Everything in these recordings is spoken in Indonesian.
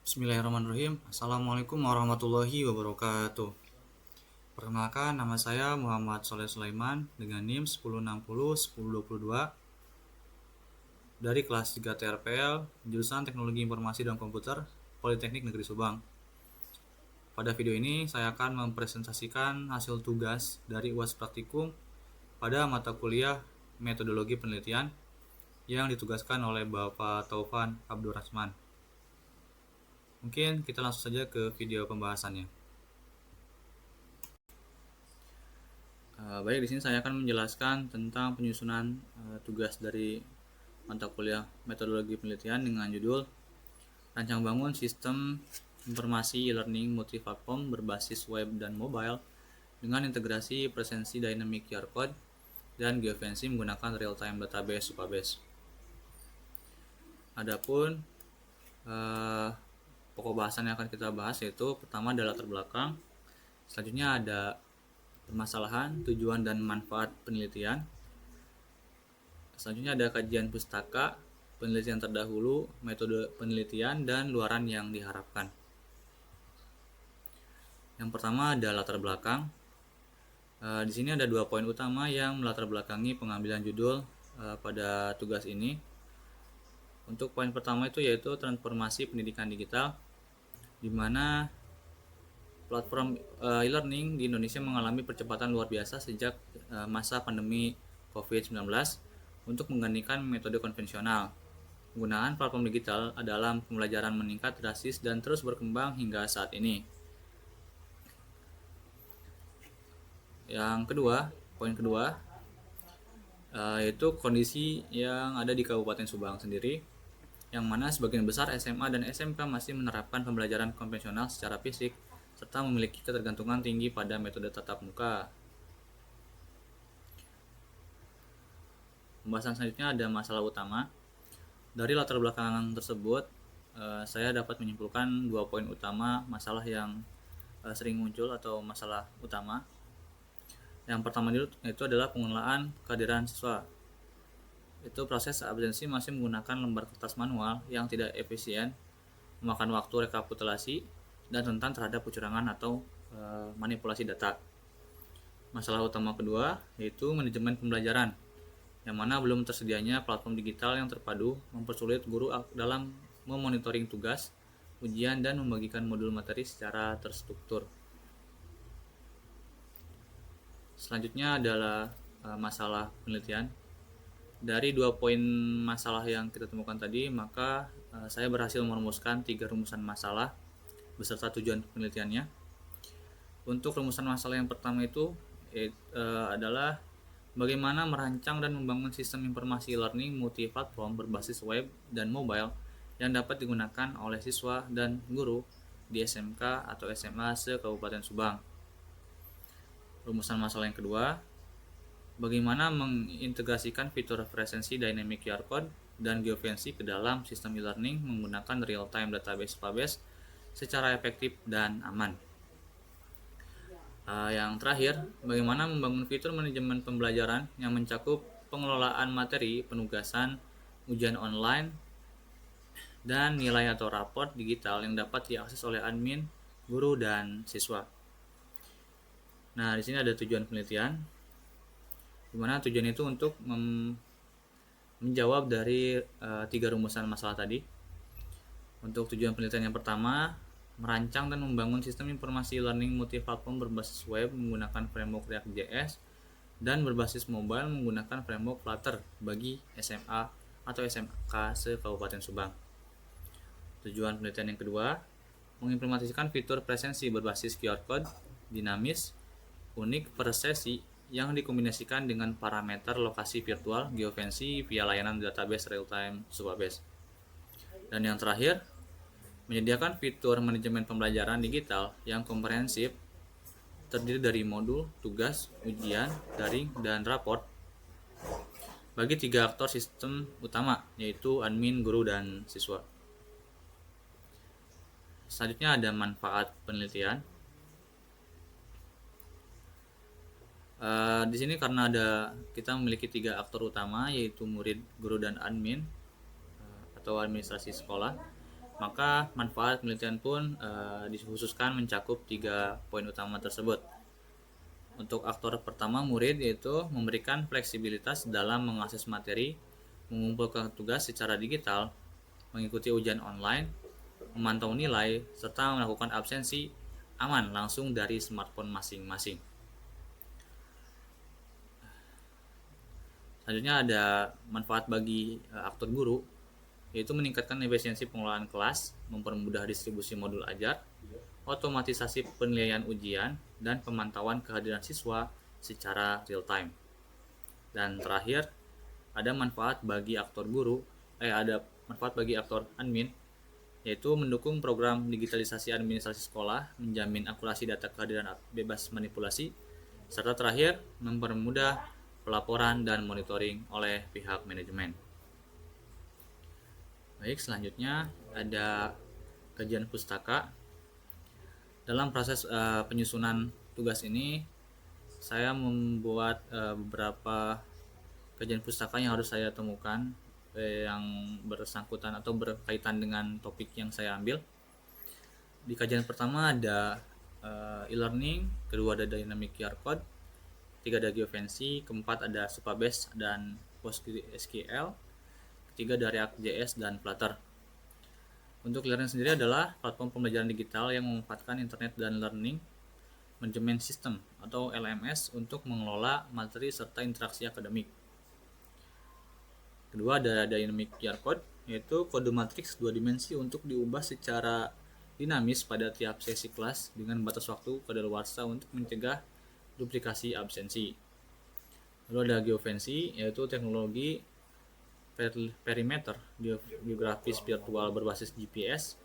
Bismillahirrahmanirrahim. Assalamualaikum warahmatullahi wabarakatuh. Perkenalkan, nama saya Muhammad Soleh Sulaiman dengan NIM 1060-1022 dari kelas 3 TRPL, jurusan Teknologi Informasi dan Komputer, Politeknik Negeri Subang. Pada video ini, saya akan mempresentasikan hasil tugas dari UAS Praktikum pada mata kuliah Metodologi Penelitian yang ditugaskan oleh Bapak Taufan Abdurrahman. Mungkin kita langsung saja ke video pembahasannya. Baik, di sini saya akan menjelaskan tentang penyusunan tugas dari mata kuliah Metodologi Penelitian dengan judul Rancang Bangun Sistem Informasi E-Learning Multiplatform berbasis web dan mobile dengan integrasi presensi Dynamic QR Code dan geofencing menggunakan real-time database Supabase. Adapun pokok bahasan yang akan kita bahas yaitu pertama adalah latar belakang, selanjutnya ada permasalahan, tujuan dan manfaat penelitian, selanjutnya ada kajian pustaka, penelitian terdahulu, metode penelitian, dan luaran yang diharapkan. Yang pertama ada latar belakang. Di sini ada 2 poin utama yang melatar belakangi pengambilan judul pada tugas ini. Untuk poin pertama itu yaitu transformasi pendidikan digital, di mana platform e-learning di Indonesia mengalami percepatan luar biasa sejak masa pandemi COVID-19 untuk menggantikan metode konvensional. Penggunaan platform digital dalam pembelajaran meningkat drastis dan terus berkembang hingga saat ini. Yang kedua, poin kedua, yaitu kondisi yang ada di Kabupaten Subang sendiri, yang mana sebagian besar SMA dan SMK masih menerapkan pembelajaran konvensional secara fisik serta memiliki ketergantungan tinggi pada metode tatap muka. Pembahasan selanjutnya ada masalah utama. Dari latar belakang tersebut, saya dapat menyimpulkan 2 poin utama masalah yang sering muncul atau masalah utama. Yang pertama itu adalah pengelolaan kehadiran siswa. Itu proses absensi masih menggunakan lembar kertas manual yang tidak efisien, memakan waktu rekapitulasi, dan rentan terhadap kecurangan atau manipulasi data. Masalah utama kedua yaitu manajemen pembelajaran, yang mana belum tersedianya platform digital yang terpadu mempersulit guru dalam memonitoring tugas, ujian, dan membagikan modul materi secara terstruktur. Selanjutnya adalah masalah penelitian. Dari 2 poin masalah yang kita temukan tadi, maka saya berhasil merumuskan 3 rumusan masalah beserta tujuan penelitiannya. Untuk rumusan masalah yang pertama itu adalah bagaimana merancang dan membangun sistem informasi learning multiplatform berbasis web dan mobile yang dapat digunakan oleh siswa dan guru di SMK atau SMA se-Kabupaten Subang. Rumusan masalah yang kedua, bagaimana mengintegrasikan fitur presensi Dynamic QR Code dan geofencing ke dalam sistem e-learning menggunakan real-time database Supabase secara efektif dan aman. Yang terakhir, bagaimana membangun fitur manajemen pembelajaran yang mencakup pengelolaan materi, penugasan, ujian online, dan nilai atau raport digital yang dapat diakses oleh admin, guru, dan siswa. Nah, di sini ada tujuan penelitian, di mana tujuan itu untuk menjawab dari 3 rumusan masalah tadi. Untuk tujuan penelitian yang pertama, merancang dan membangun sistem informasi learning multiplatform berbasis web menggunakan framework React.js dan berbasis mobile menggunakan framework Flutter bagi SMA atau SMK se-Kabupaten Subang. Tujuan penelitian yang kedua, mengimplementasikan fitur presensi berbasis QR Code, dinamis, unik per sesi yang dikombinasikan dengan parameter lokasi virtual geofencing via layanan database real-time Supabase. Dan yang terakhir, menyediakan fitur manajemen pembelajaran digital yang komprehensif terdiri dari modul, tugas, ujian, daring, dan raport bagi 3 aktor sistem utama, yaitu admin, guru, dan siswa. Selanjutnya ada manfaat penelitian. Di sini karena kita memiliki 3 aktor utama, yaitu murid, guru, dan admin atau administrasi sekolah. Maka manfaat penelitian pun dikhususkan mencakup 3 poin utama tersebut. Untuk aktor pertama, murid, yaitu memberikan fleksibilitas dalam mengakses materi, mengumpulkan tugas secara digital, mengikuti ujian online, memantau nilai, serta melakukan absensi aman langsung dari smartphone masing-masing. Selanjutnya ada manfaat bagi aktor guru, yaitu meningkatkan efisiensi pengelolaan kelas, mempermudah distribusi modul ajar, otomatisasi penilaian ujian, dan pemantauan kehadiran siswa secara real time. Dan terakhir, ada manfaat bagi aktor admin, yaitu mendukung program digitalisasi administrasi sekolah, menjamin akurasi data kehadiran bebas manipulasi, serta terakhir mempermudah pelaporan dan monitoring oleh pihak manajemen. Baik, selanjutnya ada kajian pustaka. Dalam proses penyusunan tugas ini, saya membuat beberapa kajian pustaka yang harus saya temukan yang bersangkutan atau berkaitan dengan topik yang saya ambil. Di kajian pertama ada e-learning, kedua ada dynamic QR code, ketiga ada geofensi, keempat ada Supabase dan PostgreSQL, ketiga dari React.js dan Flutter. Untuk e-learning sendiri adalah platform pembelajaran digital yang memanfaatkan internet dan learning management system atau LMS untuk mengelola materi serta interaksi akademik. Kedua ada dynamic QR code, yaitu kode matriks 2 dimensi untuk diubah secara dinamis pada tiap sesi kelas dengan batas waktu kadaluarsa untuk mencegah duplikasi absensi. Lalu ada geofensi, yaitu teknologi perimeter geografis virtual berbasis GPS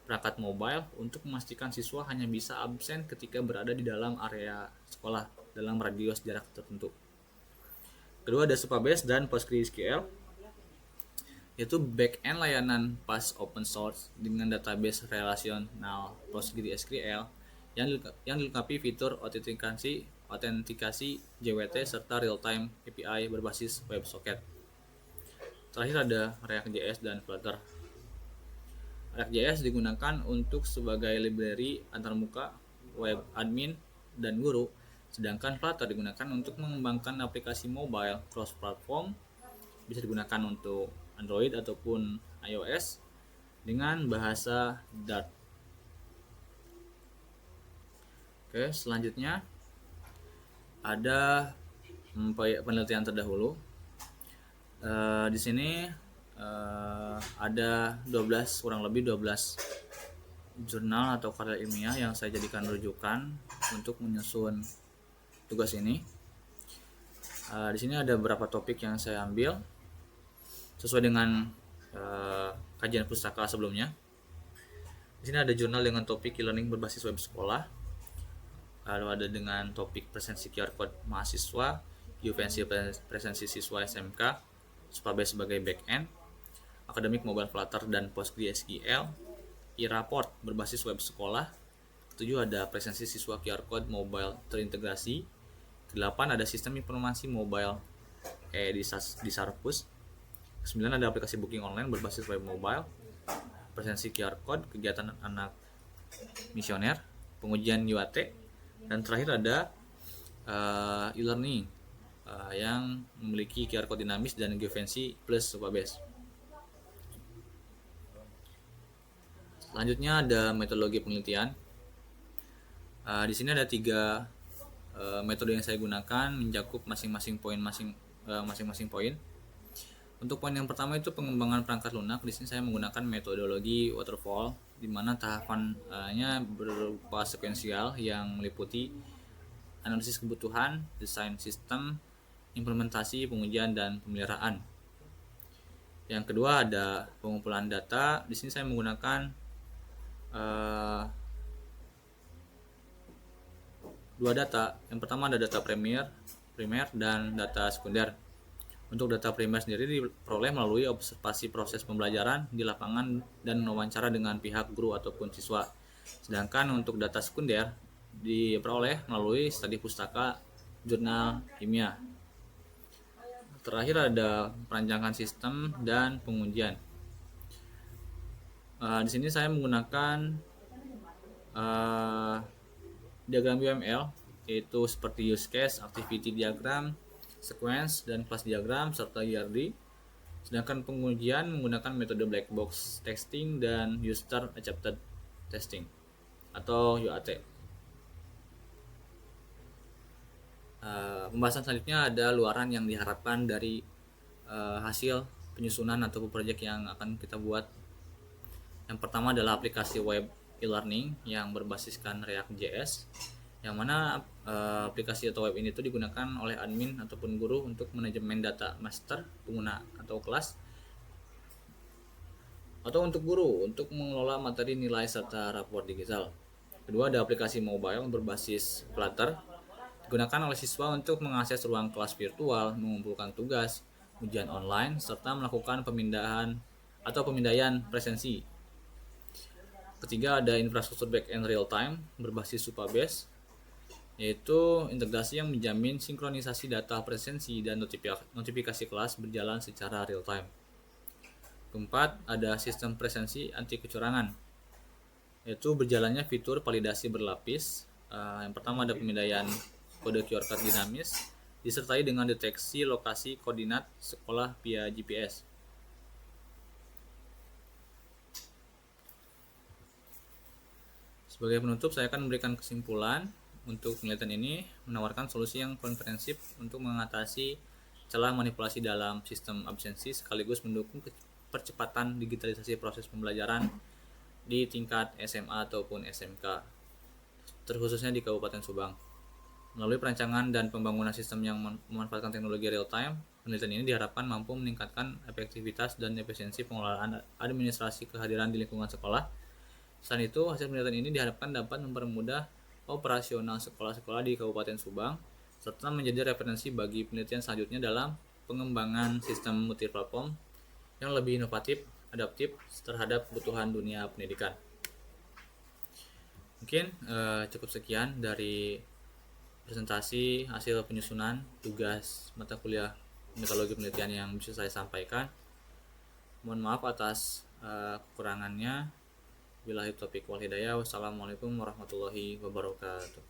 perangkat mobile untuk memastikan siswa hanya bisa absen ketika berada di dalam area sekolah dalam radius jarak tertentu. Kedua ada Supabase dan PostgreSQL, yaitu back-end layanan PaaS open source dengan database relasional PostgreSQL yang dilengkapi fitur autentikasi JWT serta real-time API berbasis WebSocket. Terakhir ada React.js dan Flutter. React.js digunakan untuk sebagai library antarmuka, web admin, dan guru, sedangkan Flutter digunakan untuk mengembangkan aplikasi mobile cross-platform, bisa digunakan untuk Android ataupun iOS dengan bahasa Dart. Oke, selanjutnya ada penelitian terdahulu. Di sini ada kurang lebih 12 jurnal atau karya ilmiah yang saya jadikan rujukan untuk menyusun tugas ini. Di sini ada beberapa topik yang saya ambil sesuai dengan kajian pustaka sebelumnya. Di sini ada jurnal dengan topik e-learning berbasis web sekolah. Lalu ada dengan topik presensi QR code mahasiswa, geofensi presensi siswa SMK, Supabase sebagai backend, akademik mobile Flutter dan PostgreSQL, e-rapport berbasis web sekolah. Ketujuh ada presensi siswa QR code mobile terintegrasi. Kedelapan ada sistem informasi mobile di Sarpus. Kesembilan ada aplikasi booking online berbasis web mobile, presensi QR code, kegiatan anak misioner, pengujian UAT, dan terakhir ada e-learning yang memiliki QR code dinamis dan geofensi plus Supabase. Selanjutnya ada metodologi penelitian. Di sini ada 3 metode yang saya gunakan mencakup masing-masing poin. Untuk poin yang pertama itu pengembangan perangkat lunak. Di sini saya menggunakan metodologi waterfall, di mana tahapannya berupa sekuensial yang meliputi analisis kebutuhan, desain sistem, implementasi, pengujian, dan pemeliharaan. Yang kedua ada pengumpulan data. Di sini saya menggunakan 2 data. Yang pertama ada data primer dan data sekunder. Untuk data primer sendiri diperoleh melalui observasi proses pembelajaran di lapangan dan wawancara dengan pihak guru ataupun siswa. Sedangkan untuk data sekunder diperoleh melalui studi pustaka jurnal kimia. Terakhir ada perancangan sistem dan pengujian. Di sini saya menggunakan uh, diagram UML, yaitu seperti use case, activity diagram, sequence, dan class diagram, serta URD. Sedangkan pengujian menggunakan metode black box testing dan user accepted testing atau UAT. Pembahasan selanjutnya ada luaran yang diharapkan dari hasil penyusunan atau proyek yang akan kita buat. Yang pertama adalah aplikasi web e-learning yang berbasiskan React.js, yang mana aplikasi atau web ini tuh digunakan oleh admin ataupun guru untuk manajemen data master pengguna atau kelas, atau untuk guru untuk mengelola materi nilai serta rapor digital. Kedua, ada aplikasi mobile berbasis Flutter, digunakan oleh siswa untuk mengakses ruang kelas virtual, mengumpulkan tugas, ujian online, serta melakukan pemindaian presensi. Ketiga, ada infrastruktur backend real time berbasis Supabase, yaitu integrasi yang menjamin sinkronisasi data presensi dan notifikasi kelas berjalan secara real time. Keempat, ada sistem presensi anti kecurangan, yaitu berjalannya fitur validasi berlapis. Yang pertama ada pemindaian kode QR code dinamis disertai dengan deteksi lokasi koordinat sekolah via GPS. Sebagai penutup, saya akan memberikan kesimpulan untuk penelitian ini menawarkan solusi yang komprehensif untuk mengatasi celah manipulasi dalam sistem absensi sekaligus mendukung percepatan digitalisasi proses pembelajaran di tingkat SMA ataupun SMK, terkhususnya di Kabupaten Subang. Melalui perancangan dan pembangunan sistem yang memanfaatkan teknologi real time, penelitian ini diharapkan mampu meningkatkan efektivitas dan efisiensi pengelolaan administrasi kehadiran di lingkungan sekolah. Selain itu, hasil penelitian ini diharapkan dapat mempermudah operasional sekolah-sekolah di Kabupaten Subang, serta menjadi referensi bagi penelitian selanjutnya dalam pengembangan sistem multiplatform yang lebih inovatif, adaptif terhadap kebutuhan dunia pendidikan. Mungkin cukup sekian dari presentasi hasil penyusunan tugas mata kuliah metodologi penelitian yang bisa saya sampaikan. Mohon maaf atas kekurangannya. Billahi taufiq wal hidayah. Wassalamualaikum warahmatullahi wabarakatuh.